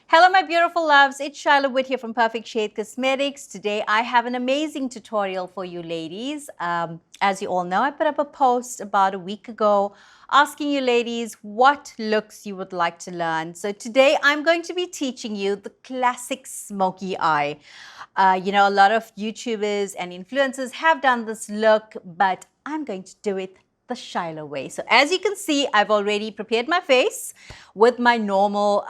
Hello, my beautiful loves. It's Charlotte Wood here from Perfect Shade Cosmetics. Today, I have an amazing tutorial for you ladies. As you all know, I put up a post about a week ago asking you ladies what looks you would like to learn. So today, I'm going to be teaching you the classic smoky eye. A lot of YouTubers and influencers have done this look, but I'm going to do it the Shiloh way. So as you can see, I've already prepared my face with my normal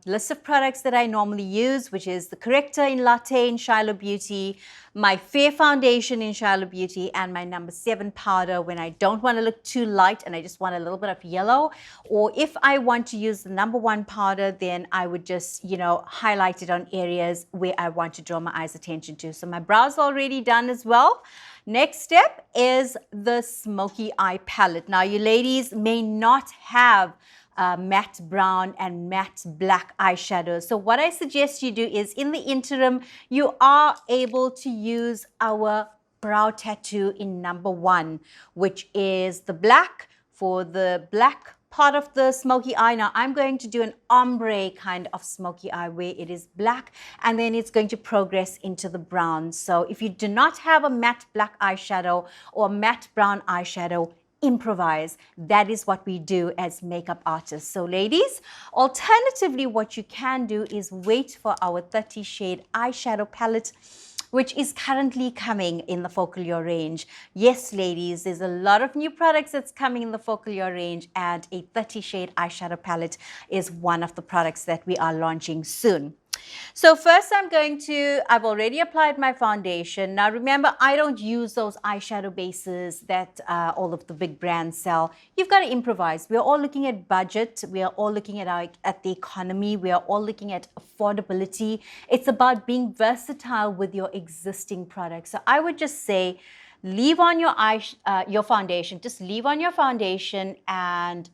list of products that I normally use, which is the corrector in Latte in Shiloh Beauty, my Fair Foundation in Shiloh Beauty, and my number 7 powder when I don't want to look too light and I just want a little bit of yellow. Or if I want to use the number 1 powder, then I would just, highlight it on areas where I want to draw my eyes' attention to. So my brows are already done as well. Next step is the smoky eye palette. Now, you ladies may not have matte brown and matte black eyeshadows. So what I suggest you do is, in the interim, you are able to use our brow tattoo in number 1, which is the black for the black part of the smoky eye. Now I'm going to do an ombre kind of smoky eye where it is black and then it's going to progress into the brown. So if you do not have a matte black eyeshadow or matte brown eyeshadow, improvise. That is what we do as makeup artists. So ladies, alternatively, what you can do is wait for our 30 shade eyeshadow palette, which is currently coming in the Focallure range. Yes, ladies, there's a lot of new products that's coming in the Focallure range, and a 30 shade eyeshadow palette is one of the products that we are launching soon. So first I've already applied my foundation. Now remember, I don't use those eyeshadow bases that all of the big brands sell. You've got to improvise. We're all looking at budget. We are all looking at the economy. We are all looking at affordability. It's about being versatile with your existing products. So I would just say, leave on your foundation. Just leave on your foundation and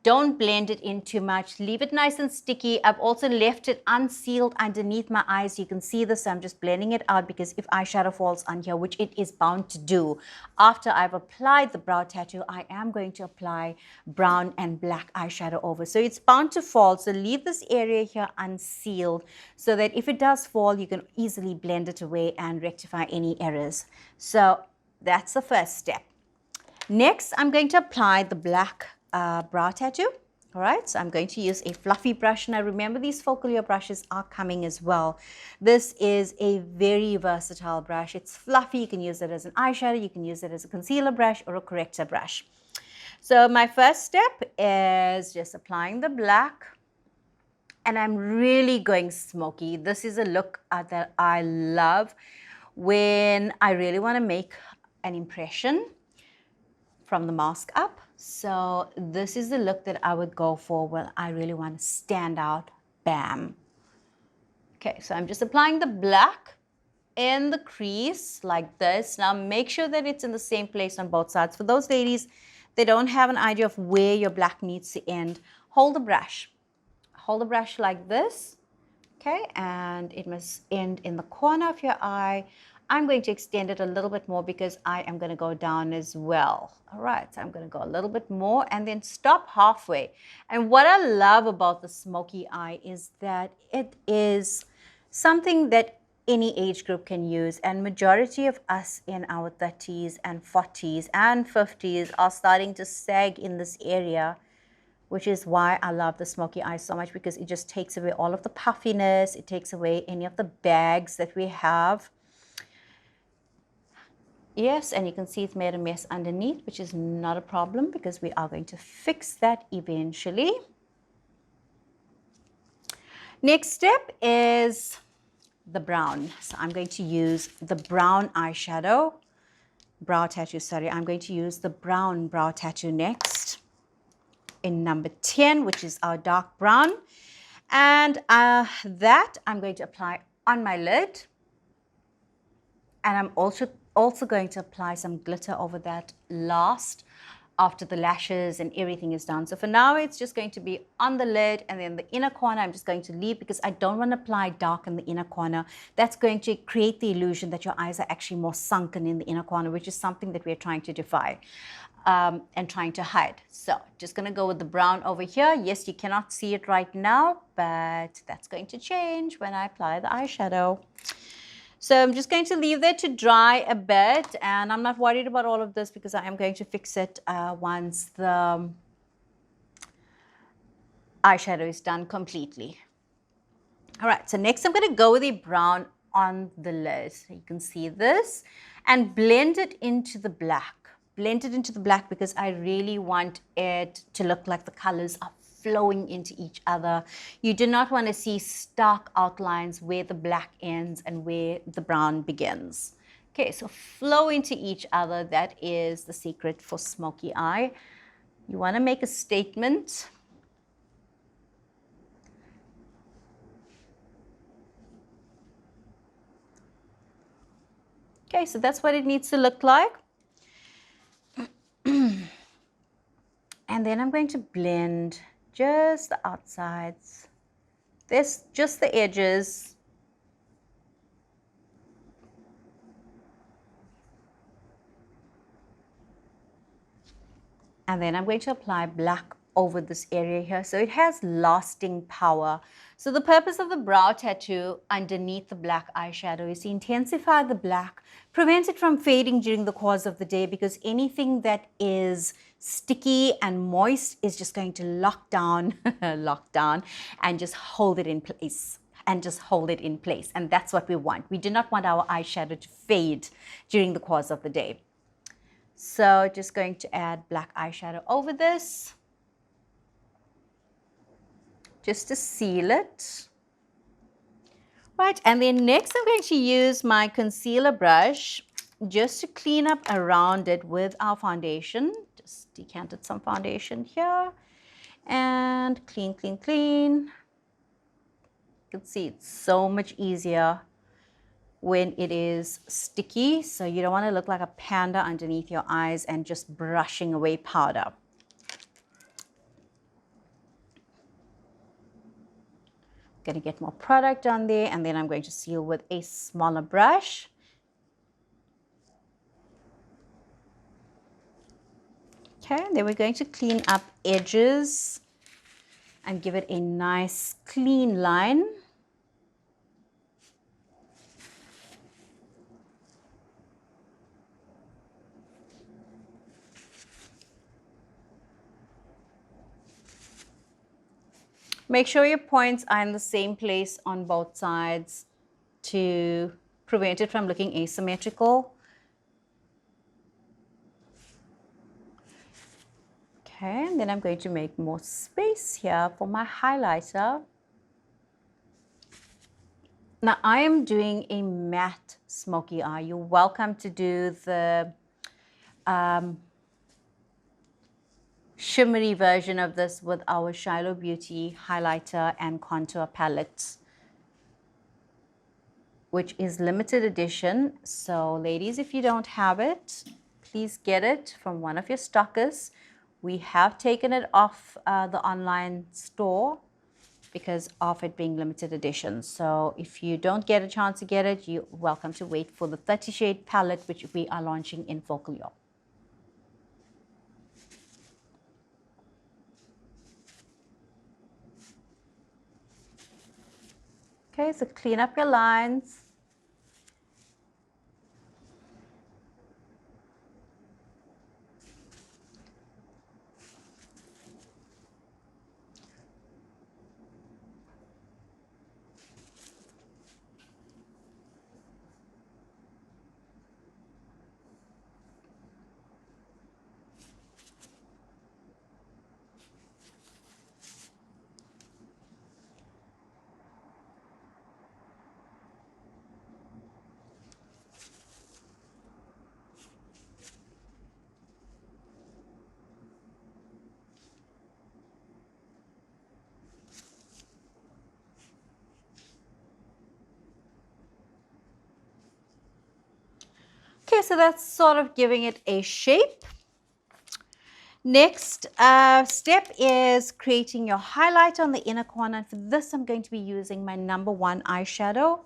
don't blend it in too much. Leave it nice and sticky. I've also left it unsealed underneath my eyes. You can see this. So I'm just blending it out because if eyeshadow falls on here, which it is bound to do, after I've applied the brow tattoo, I am going to apply brown and black eyeshadow over. So it's bound to fall. So leave this area here unsealed so that if it does fall, you can easily blend it away and rectify any errors. So that's the first step. Next, I'm going to apply the black brow tattoo. All right, so I'm going to use a fluffy brush. Now remember, these Focallure brushes are coming as well. This is a very versatile brush. It's fluffy. You can use it as an eyeshadow. You can use it as a concealer brush or a corrector brush. So my first step is just applying the black, and I'm really going smoky. This is a look that I love when I really want to make an impression from the mask up. So this is the look that I would go for when I really want to stand out. Bam. Okay, so I'm just applying the black in the crease like this. Now make sure that it's in the same place on both sides. For those ladies that don't have an idea of where your black needs to end, hold the brush. Hold the brush like this. Okay, and it must end in the corner of your eye. I'm going to extend it a little bit more because I am going to go down as well. All right, so I'm going to go a little bit more and then stop halfway. And what I love about the smoky eye is that it is something that any age group can use. And majority of us in our 30s and 40s and 50s are starting to sag in this area, which is why I love the smoky eye so much, because it just takes away all of the puffiness. It takes away any of the bags that we have. Yes, and you can see it's made a mess underneath, which is not a problem because we are going to fix that eventually. Next step is the brown. So I'm going to use the brown eyeshadow, brow tattoo, sorry. I'm going to use the brown brow tattoo next in number 10, which is our dark brown. And that I'm going to apply on my lid. And I'm also going to apply some glitter over that last, after the lashes and everything is done. So for now, it's just going to be on the lid, and then the inner corner I'm just going to leave because I don't want to apply dark in the inner corner. That's going to create the illusion that your eyes are actually more sunken in the inner corner, which is something that we're trying to defy. and trying to hide. So just going to go with the brown over here. Yes, you cannot see it right now, but that's going to change when I apply the eyeshadow. So I'm just going to leave that to dry a bit, and I'm not worried about all of this because I am going to fix it once the eyeshadow is done completely. All right, so next I'm going to go with a brown on the lid. So you can see this and blend it into the black. Blend it into the black because I really want it to look like the colors are flowing into each other. You do not want to see stark outlines where the black ends and where the brown begins. Okay, so flow into each other. That is the secret for smoky eye. You want to make a statement. Okay, so that's what it needs to look like. And then I'm going to blend just the outsides. This, just the edges. And then I'm going to apply black over this area here. So it has lasting power. So the purpose of the brow tattoo underneath the black eyeshadow is to intensify the black, prevent it from fading during the course of the day, because anything that is sticky and moist is just going to lock down and just hold it in place. And that's what we want. We do not want our eyeshadow to fade during the course of the day. So just going to add black eyeshadow over this, just to seal it. Right, and then next I'm going to use my concealer brush just to clean up around it with our foundation. Just decanted some foundation here and clean, clean, clean. You can see it's so much easier when it is sticky, so you don't want to look like a panda underneath your eyes and just brushing away powder. Going to get more product on there, and then I'm going to seal with a smaller brush. Okay, then we're going to clean up edges and give it a nice clean line. Make sure your points are in the same place on both sides to prevent it from looking asymmetrical. Okay, and then I'm going to make more space here for my highlighter. Now I am doing a matte smoky eye. You're welcome to do the shimmery version of this with our Shiloh Beauty highlighter and contour palette, which is limited edition. So ladies, if you don't have it, please get it from one of your stockers. We have taken it off the online store because of it being limited edition. So if you don't get a chance to get it, you're welcome to wait for the 30 shade palette, which we are launching in Folklore. Okay, so clean up your lines. Okay, so that's sort of giving it a shape. Next step is creating your highlight on the inner corner. And for this, I'm going to be using my number one eyeshadow,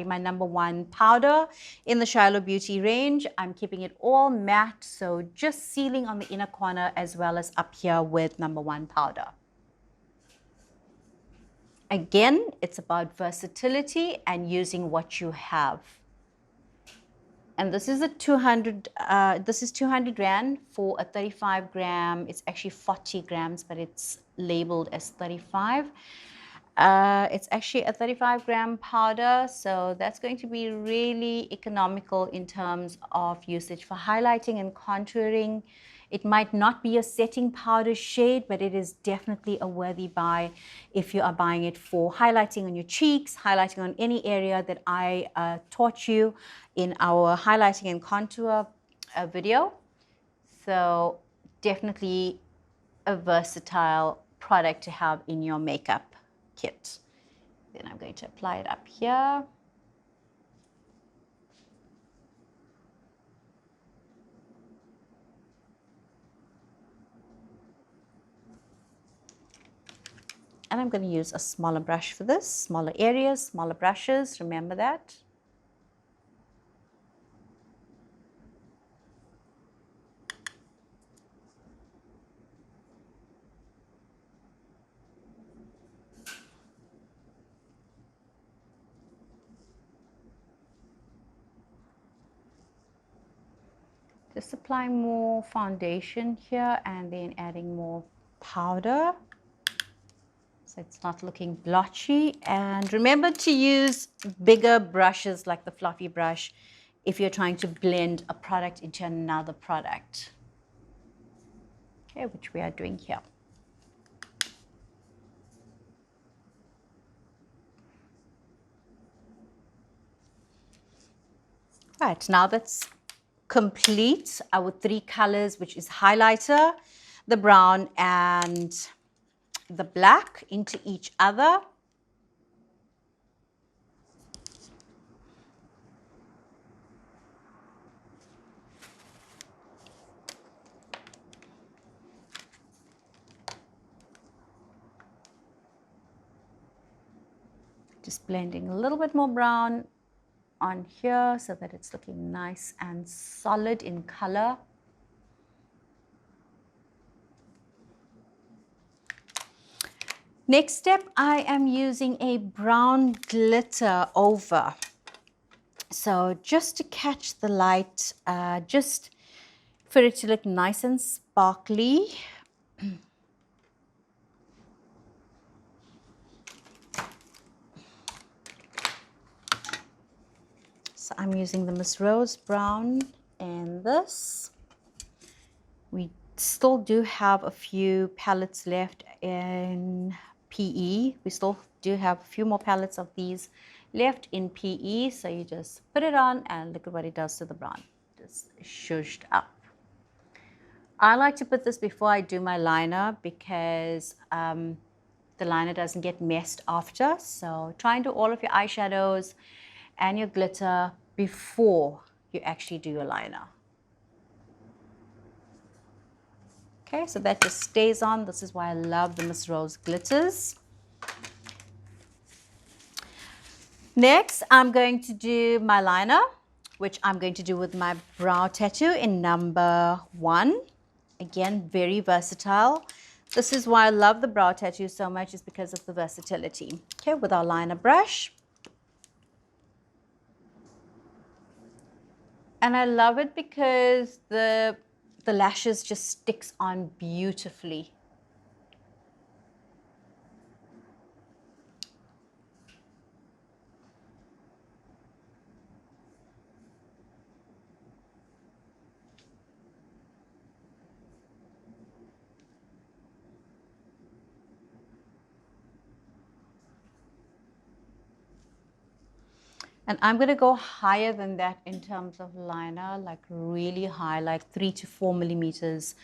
my number one powder in the Shiloh Beauty range. I'm keeping it all matte, so just sealing on the inner corner as well as up here with number one powder. Again, it's about versatility and using what you have. And this is a 200 Rand for a 35 gram. It's actually 40 grams, but it's labeled as 35. It's actually a 35 gram powder, so that's going to be really economical in terms of usage for highlighting and contouring. It might not be a setting powder shade, but it is definitely a worthy buy if you are buying it for highlighting on your cheeks, highlighting on any area that I taught you in our highlighting and contour video. So definitely a versatile product to have in your makeup kit. Then I'm going to apply it up here. And I'm going to use a smaller brush for this, smaller areas, smaller brushes, remember that. Just applying more foundation here and then adding more powder so it's not looking blotchy. And remember to use bigger brushes like the fluffy brush if you're trying to blend a product into another product. Okay, which we are doing here. Right, now that's complete our three colors, which is highlighter, the brown and the black into each other. Just blending a little bit more brown on here so that it's looking nice and solid in color. Next step, I am using a brown glitter over. So just to catch the light, just for it to look nice and sparkly. So I'm using the Miss Rose Brown and this. We still do have a few palettes left in PE. We still do have a few more palettes of these left in PE. So you just put it on and look at what it does to the brown. Just shushed up. I like to put this before I do my liner because the liner doesn't get messed after. So try and do all of your eyeshadows and your glitter before you actually do your liner. Okay, so that just stays on. This is why I love the Miss Rose glitters. Next, I'm going to do my liner, which I'm going to do with my brow tattoo in number 1. Again, very versatile. This is why I love the brow tattoo so much, is because of the versatility. Okay, with our liner brush. And I love it because the lashes just sticks on beautifully. And I'm going to go higher than that in terms of liner, like really high, like 3 to 4 millimeters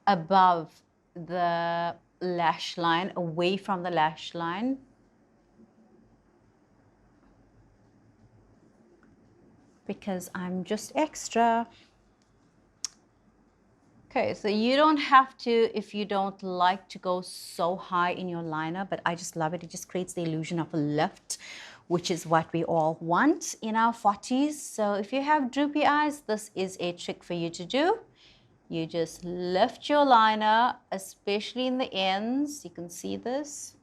above the lash line, away from the lash line. Because I'm just extra. Okay, so you don't have to if you don't like to go so high in your liner, but I just love it. It just creates the illusion of a lift, which is what we all want in our 40s. So if you have droopy eyes, this is a trick for you to do. You just lift your liner, especially in the ends. You can see this.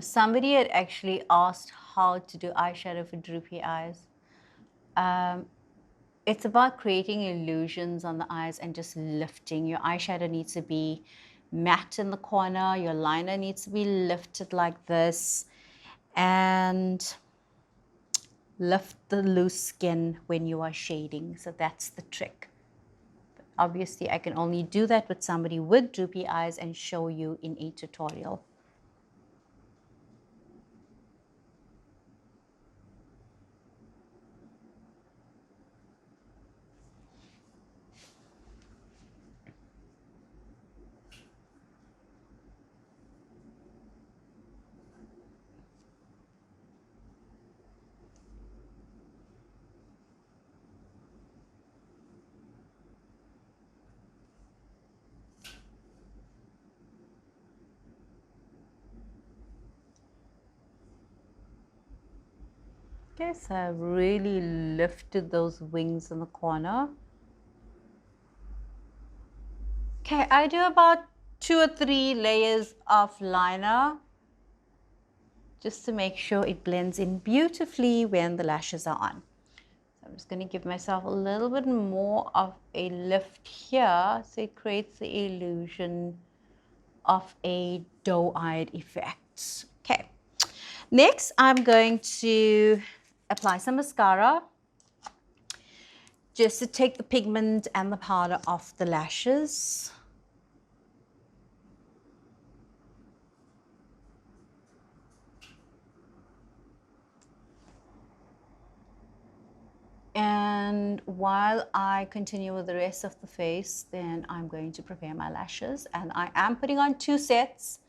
Somebody had actually asked how to do eyeshadow for droopy eyes. It's about creating illusions on the eyes and just lifting. Your eyeshadow needs to be matte in the corner. Your liner needs to be lifted like this. And lift the loose skin when you are shading. So that's the trick. But obviously, I can only do that with somebody with droopy eyes and show you in a tutorial. Okay, so I really lifted those wings in the corner. Okay, I do about 2 or 3 layers of liner just to make sure it blends in beautifully when the lashes are on. So I'm just going to give myself a little bit more of a lift here so it creates the illusion of a doe-eyed effect. Okay, next I'm going to apply some mascara just to take the pigment and the powder off the lashes. And while I continue with the rest of the face, then I'm going to prepare my lashes. And I am putting on 2 sets.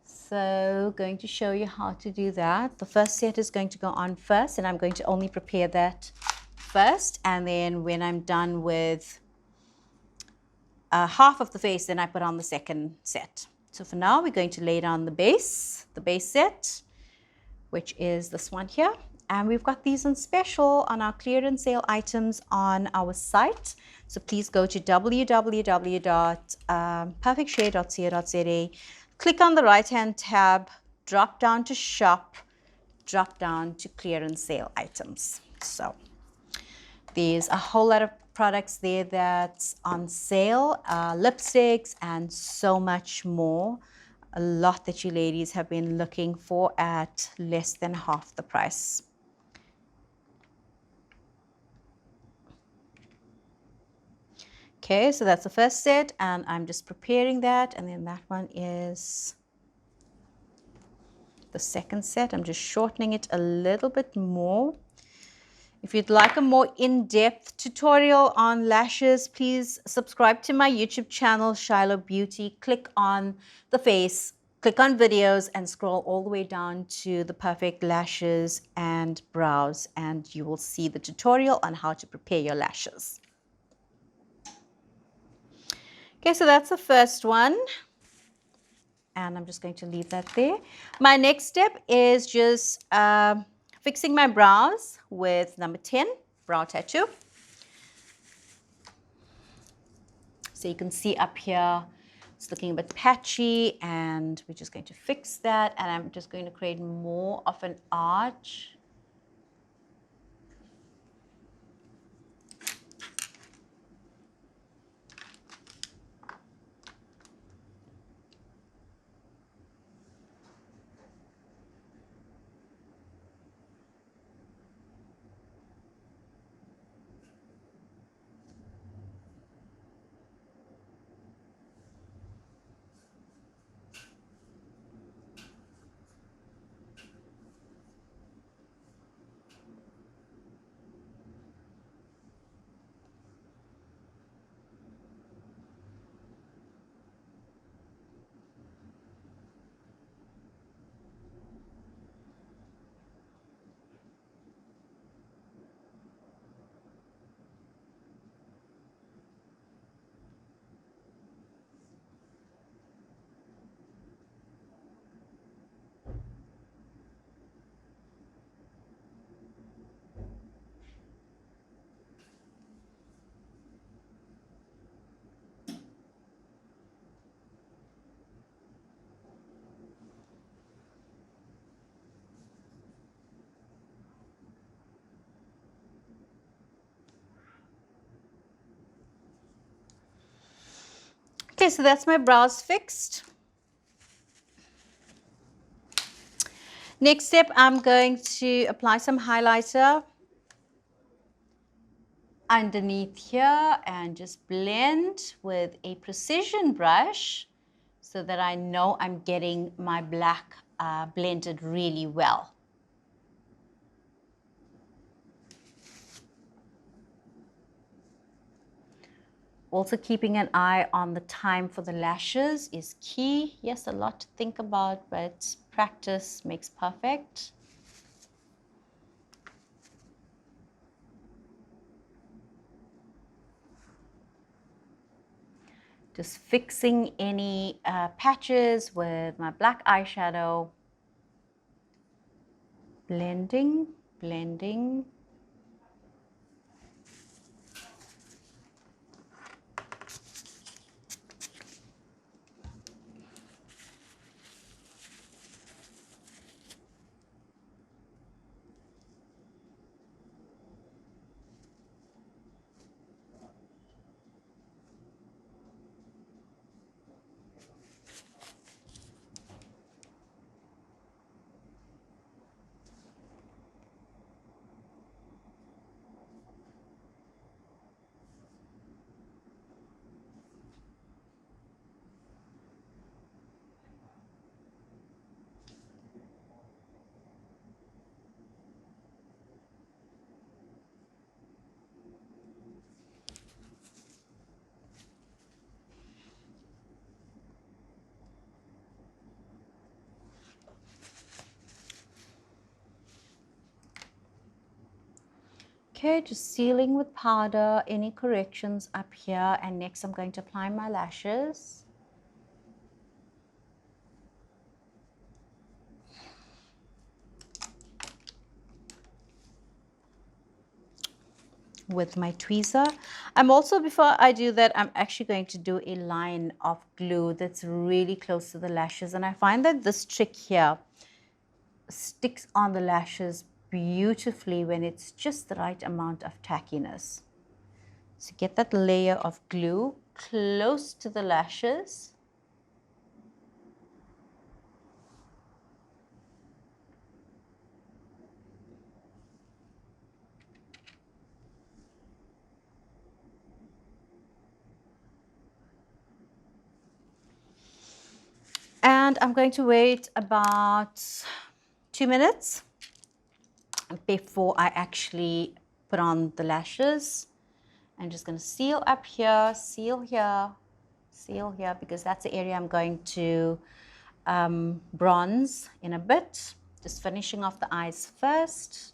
So going to show you how to do that. The first set is going to go on first, and I'm going to only prepare that first. And then when I'm done with half of the face, then I put on the second set. So for now, we're going to lay down the base set, which is this one here. And we've got these on special on our clearance sale items on our site. So please go to www.perfectshade.co.za, click on the right-hand tab, drop down to shop, drop down to clearance sale items. So there's a whole lot of products there that's on sale, lipsticks and so much more. A lot that you ladies have been looking for at less than half the price. Okay, so that's the first set, and I'm just preparing that, and then that one is the second set. I'm just shortening it a little bit more. If you'd like a more in-depth tutorial on lashes, please subscribe to my YouTube channel, Shiloh Beauty. Click on the face, click on videos, and scroll all the way down to the perfect lashes and brows, and you will see the tutorial on how to prepare your lashes. Okay, so that's the first one. And I'm just going to leave that there. My next step is just fixing my brows with number 10, Brow Tattoo. So you can see up here, it's looking a bit patchy, and we're just going to fix that. And I'm just going to create more of an arch. Okay, so that's my brows fixed. Next step, I'm going to apply some highlighter underneath here and just blend with a precision brush so that I know I'm getting my black blended really well. Also keeping an eye on the time for the lashes is key. Yes, a lot to think about, but practice makes perfect. Just fixing any patches with my black eyeshadow. Blending, blending. Okay, just sealing with powder, any corrections up here, and next I'm going to apply my lashes. With my tweezer. I'm also, before I do that, I'm actually going to do a line of glue that's really close to the lashes, and I find that this trick here sticks on the lashes beautifully when it's just the right amount of tackiness. So get that layer of glue close to the lashes. And I'm going to wait about 2 minutes before I actually put on the lashes. I'm just going to seal up here, seal here, seal here, because that's the area I'm going to bronze in a bit. Just finishing off the eyes first.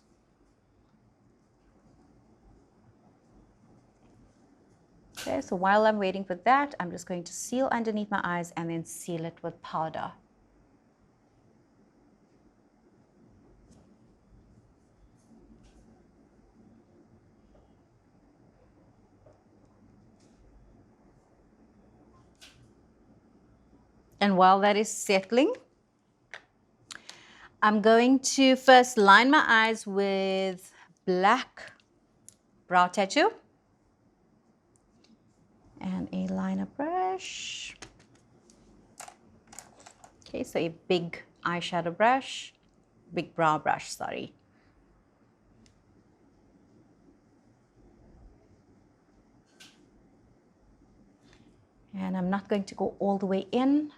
Okay, so while I'm waiting for that, I'm just going to seal underneath my eyes and then seal it with powder. And while that is settling, I'm going to first line my eyes with black brow tattoo and a liner brush. Okay, so a big eyeshadow brush, big brow brush, sorry. And I'm not going to go all the way in.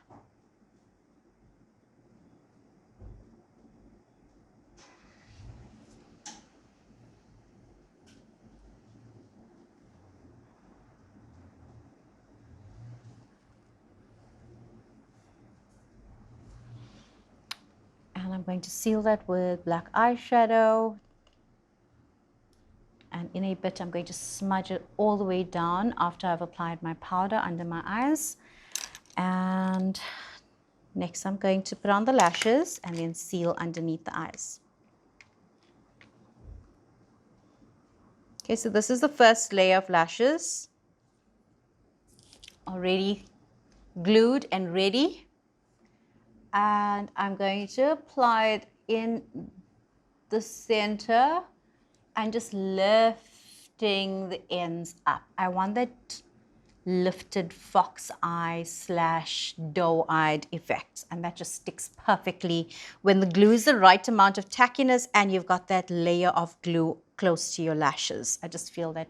And I'm going to seal that with black eyeshadow. And in a bit, I'm going to smudge it all the way down after I've applied my powder under my eyes. And next, I'm going to put on the lashes and then seal underneath the eyes. Okay, so this is the first layer of lashes, already glued and ready. And I'm going to apply it in the center and just lifting the ends up. I want that lifted fox eye slash doe-eyed effect. And that just sticks perfectly when the glue is the right amount of tackiness and you've got that layer of glue close to your lashes. I just feel that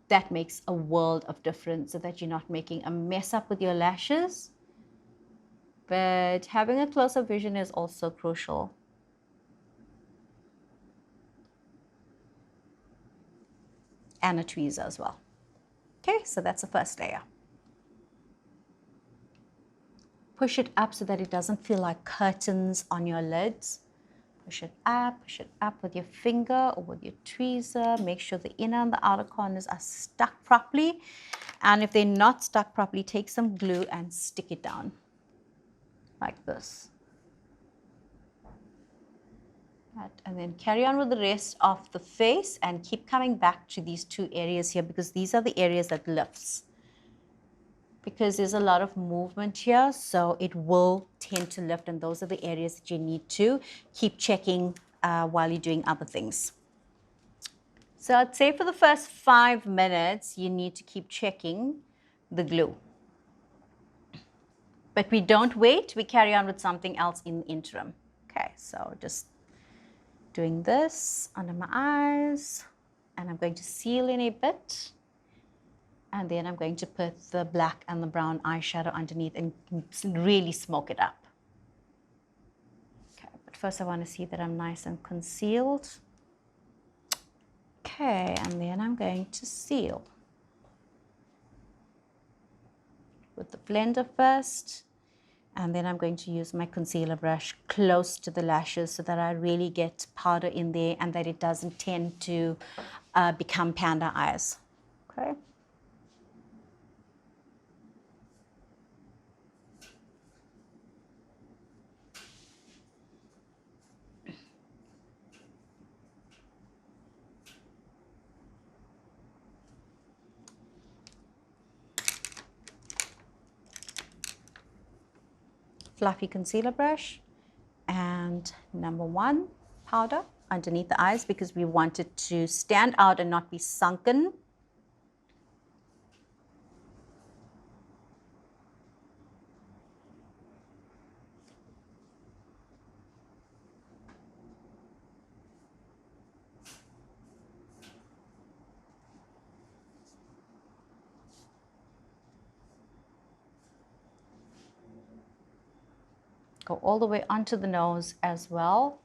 that makes a world of difference so that you're not making a mess up with your lashes. But having a close-up vision is also crucial. And a tweezer as well. Okay, so that's the first layer. Push it up so that it doesn't feel like curtains on your lids. Push it up with your finger or with your tweezer. Make sure the inner and the outer corners are stuck properly. And if they're not stuck properly, take some glue and stick it down like this. Right, and then carry on with the rest of the face and keep coming back to these two areas here because these are the areas that lifts. Because there's a lot of movement here, so it will tend to lift, and those are the areas that you need to keep checking while you're doing other things. So I'd say for the first 5 minutes, you need to keep checking the glue. But we don't wait, we carry on with something else in the interim. Okay, so just doing this under my eyes, and I'm going to seal in a bit. And then I'm going to put the black and the brown eyeshadow underneath and really smoke it up. Okay, but first I want to see that I'm nice and concealed. Okay, and then I'm going to seal with the blender first. And then I'm going to use my concealer brush close to the lashes so that I really get powder in there and that it doesn't tend to become panda eyes. Okay. Fluffy concealer brush and number 1 powder underneath the eyes because we want it to stand out and not be sunken. Go all the way onto the nose as well.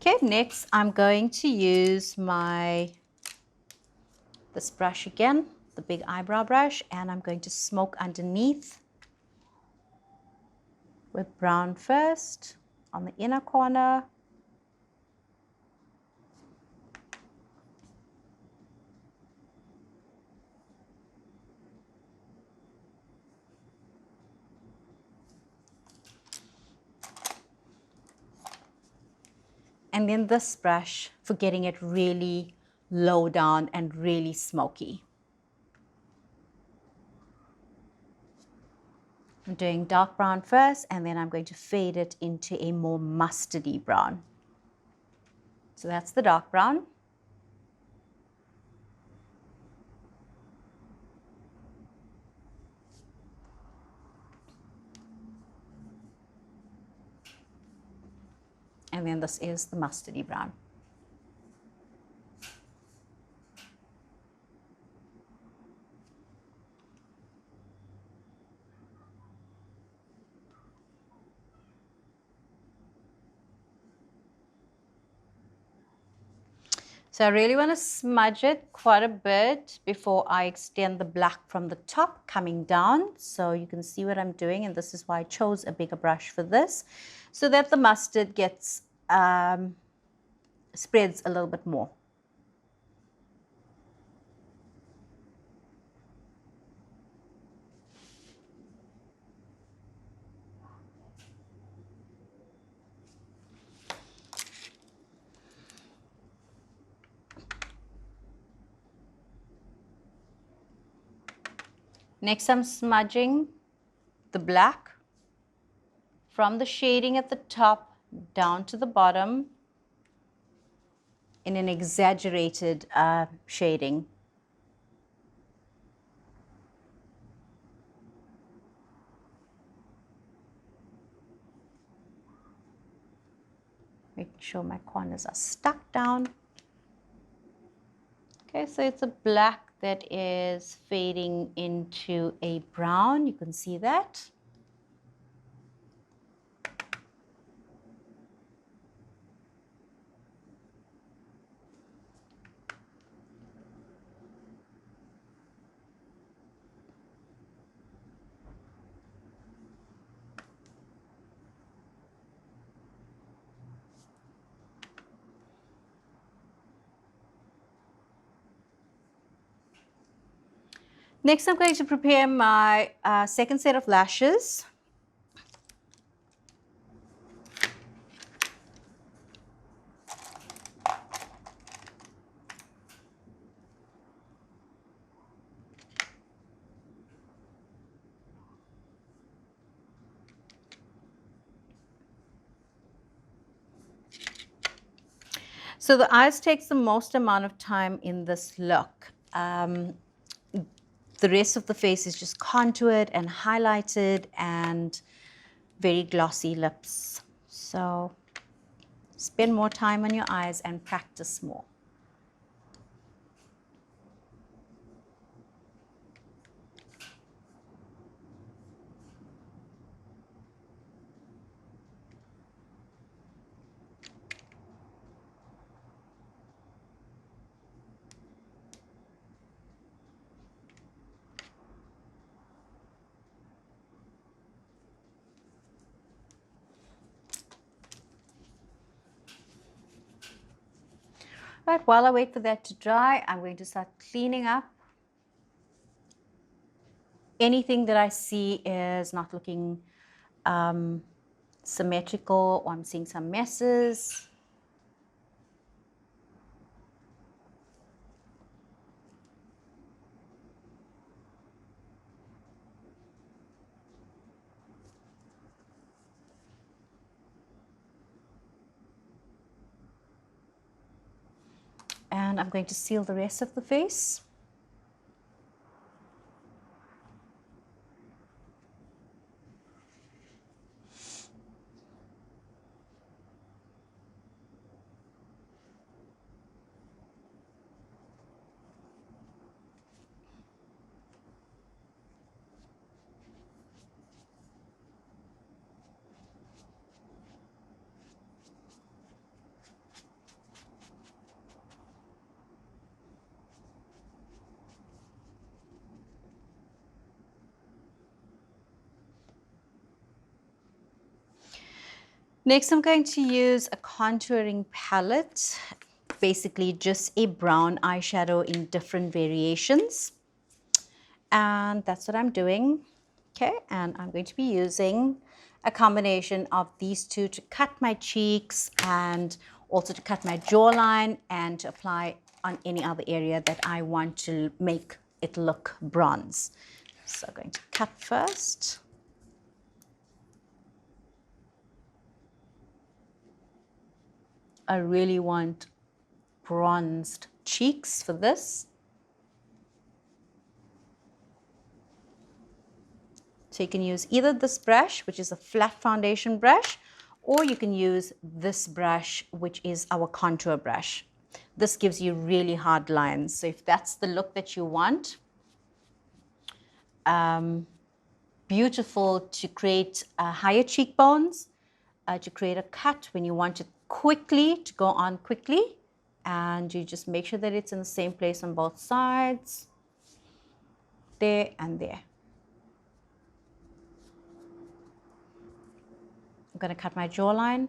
Okay, next I'm going to use this brush again, the big eyebrow brush, and I'm going to smoke underneath with brown first on the inner corner. And then this brush for getting it really low down and really smoky. I'm doing dark brown first, and then I'm going to fade it into a more mustardy brown. So that's the dark brown. And then this is the mustardy brown. So I really want to smudge it quite a bit before I extend the black from the top coming down. So you can see what I'm doing, and this is why I chose a bigger brush for this, so that the mustard gets spreads a little bit more. Next, I'm smudging the black from the shading at the top down to the bottom in an exaggerated shading. Making sure my corners are stuck down. Okay, so it's a black that is fading into a brown. You can see that. Next, I'm going to prepare my second set of lashes. So the eyes takes the most amount of time in this look. The rest of the face is just contoured and highlighted and very glossy lips. So spend more time on your eyes and practice more. Right, while I wait for that to dry, I'm going to start cleaning up. Anything that I see is not looking symmetrical, or I'm seeing some messes. And I'm going to seal the rest of the face. Next, I'm going to use a contouring palette, basically just a brown eyeshadow in different variations. And that's what I'm doing. Okay, and I'm going to be using a combination of these two to cut my cheeks and also to cut my jawline and to apply on any other area that I want to make it look bronze. So I'm going to cut first. I really want bronzed cheeks for this. So you can use either this brush, which is a flat foundation brush, or you can use this brush, which is our contour brush. This gives you really hard lines. So if that's the look that you want, beautiful to create higher cheekbones, to create a cut when you want it quickly, to go on quickly. And you just make sure that it's in the same place on both sides, there and there. I'm going to cut my jawline.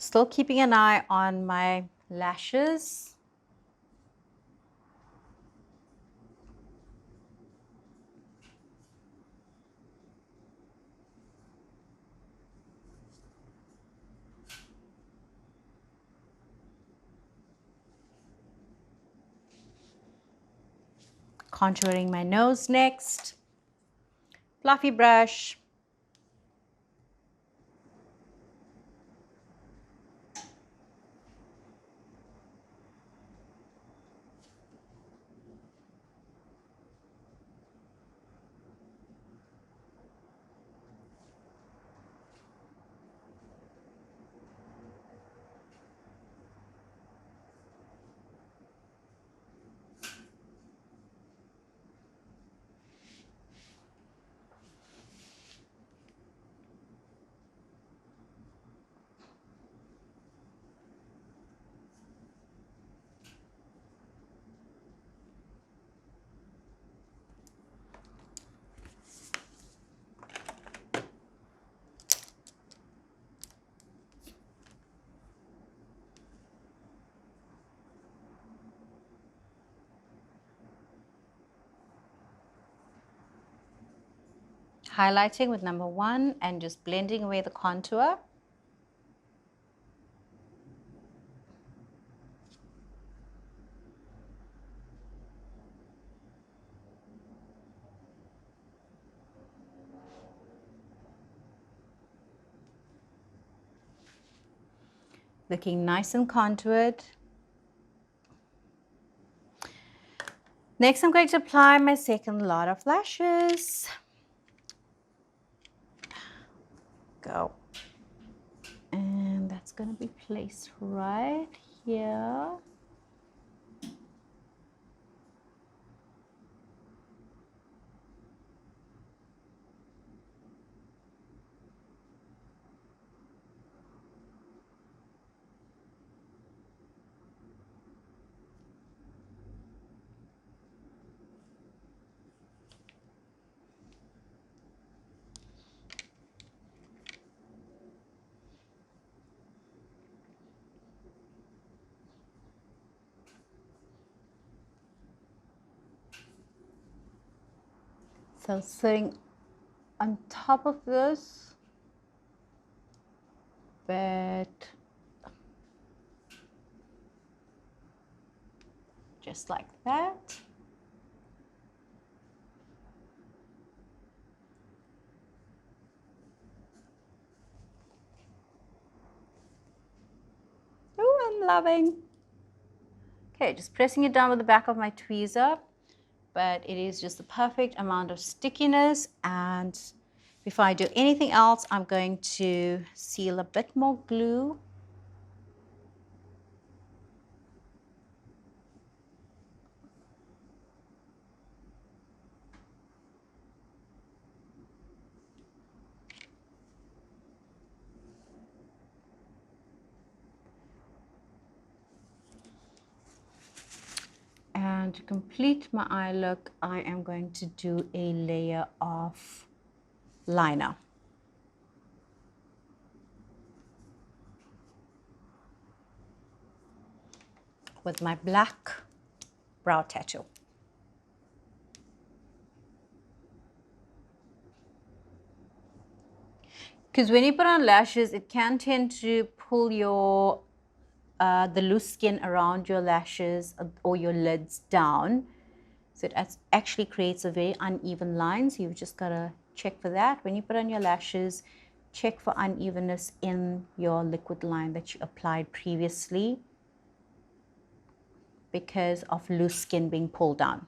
Still keeping an eye on my lashes. Contouring my nose next. Fluffy brush. Highlighting with number 1 and just blending away the contour. Looking nice and contoured. Next, I'm going to apply my second lot of lashes. Go. And that's going to be placed right here. So sitting on top of this, but just like that. Oh, I'm loving. Okay, just pressing it down with the back of my tweezer, but it is just the perfect amount of stickiness. And before I do anything else, I'm going to seal a bit more glue. And to complete my eye look, I am going to do a layer of liner with my black brow tattoo. Because when you put on lashes, it can tend to pull your the loose skin around your lashes or your lids down. So it actually creates a very uneven line. So you've just got to check for that. When you put on your lashes, check for unevenness in your liquid line that you applied previously because of loose skin being pulled down.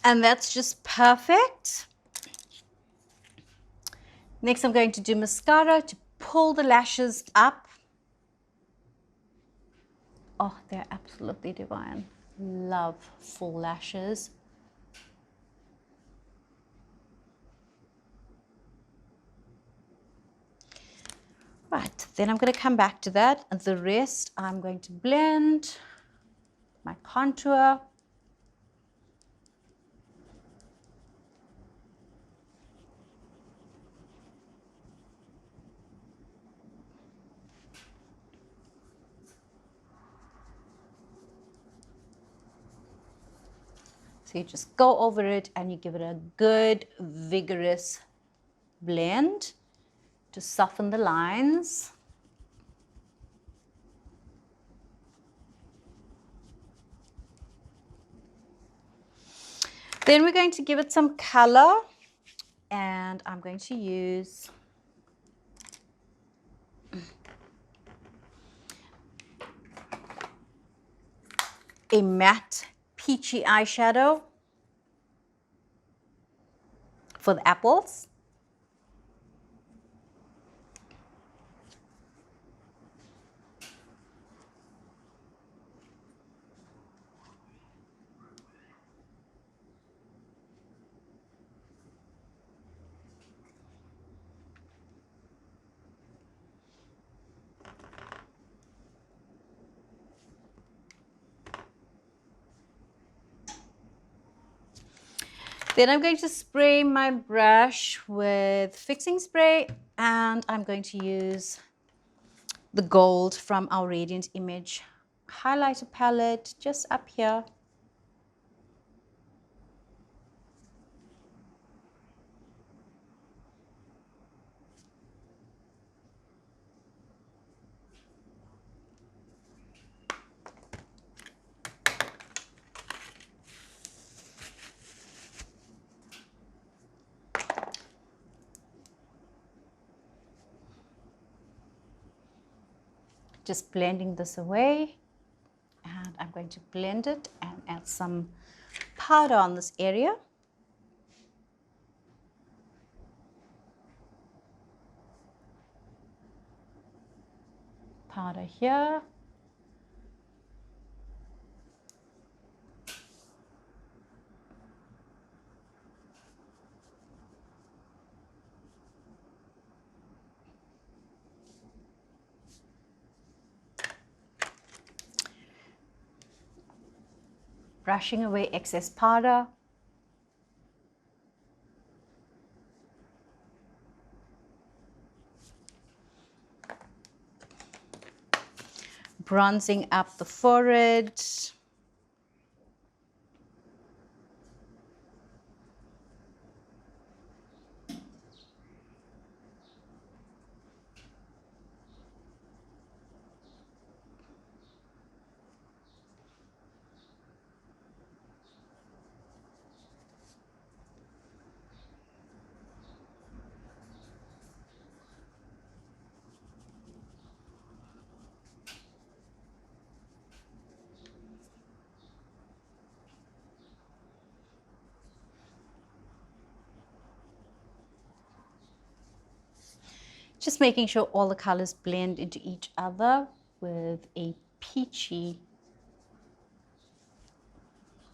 And that's just perfect. Next, I'm going to do mascara to pull the lashes up Oh, they're absolutely divine. Love full lashes. Right, then I'm going to come back to that. And the rest I'm going to blend my contour. So you just go over it and you give it a good, vigorous blend to soften the lines. Then we're going to give it some color, and I'm going to use a matte peachy eyeshadow for the apples. Then I'm going to spray my brush with fixing spray, and I'm going to use the gold from our Radiant Image highlighter palette just up here. Just blending this away, and I'm going to blend it and add some powder on this area. Powder here. Brushing away excess powder. Bronzing up the forehead. Just making sure all the colors blend into each other with a peachy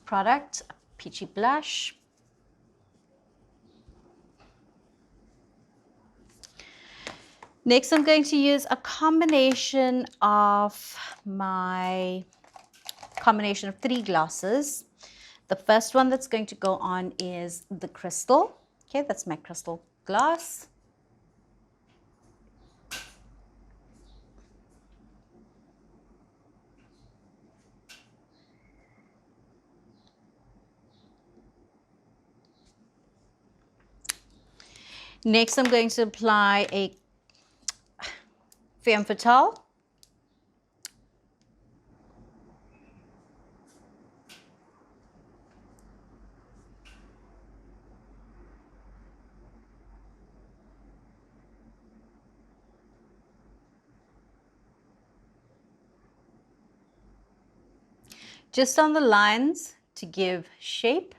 product, a peachy blush. Next, I'm going to use a combination of three glosses. The first one that's going to go on is the crystal. Okay, that's my crystal gloss. Next, I'm going to apply a Femme Fatale. Just on the lines to give shape.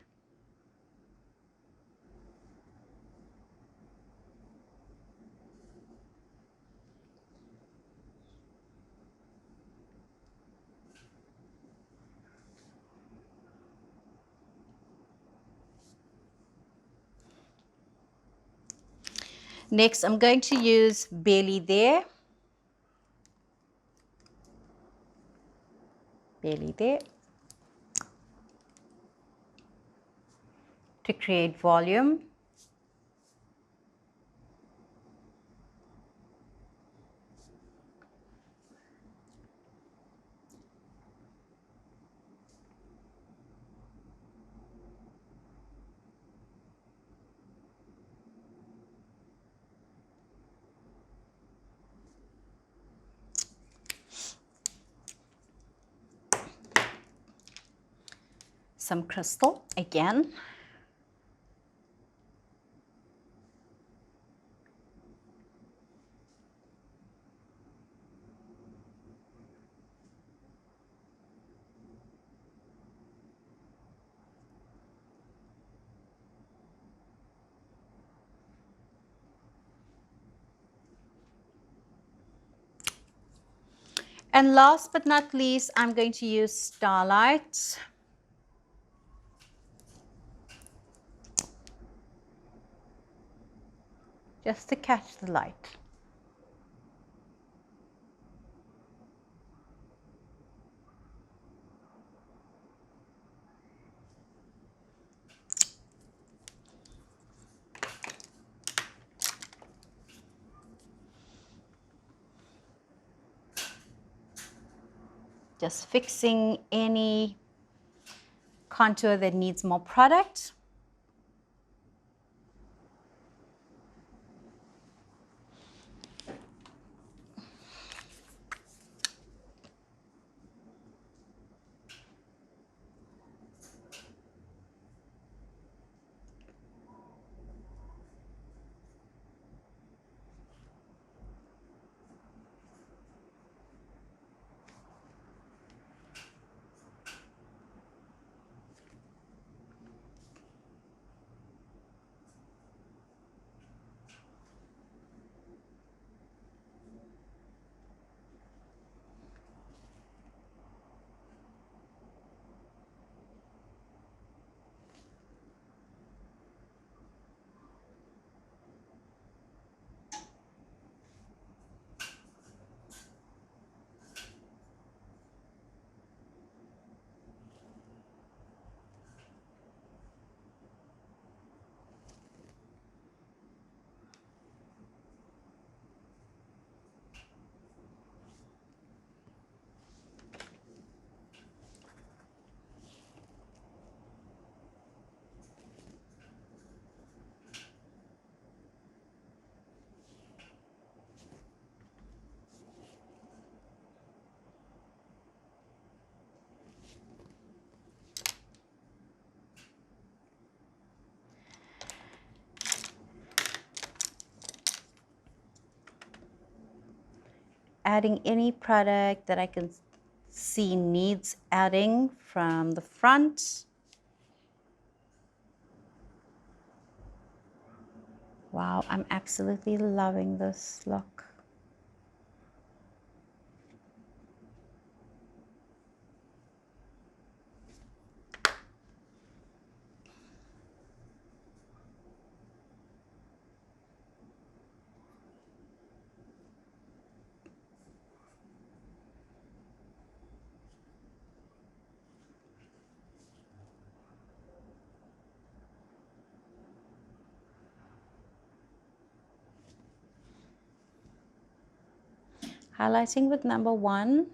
Next, I'm going to use Barely There. Barely There. To create volume. Some crystal again. And last but not least, I'm going to use Starlight. Just to catch the light. Just fixing any contour that needs more product. Adding any product that I can see needs adding from the front. Wow, I'm absolutely loving this look. Highlighting with number 1.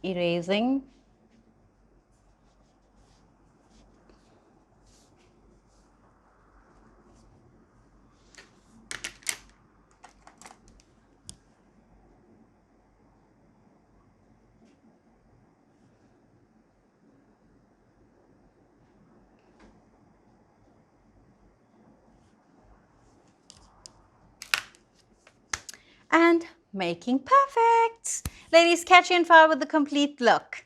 Erasing. and making perfect. Ladies, catch you in fire with the complete look.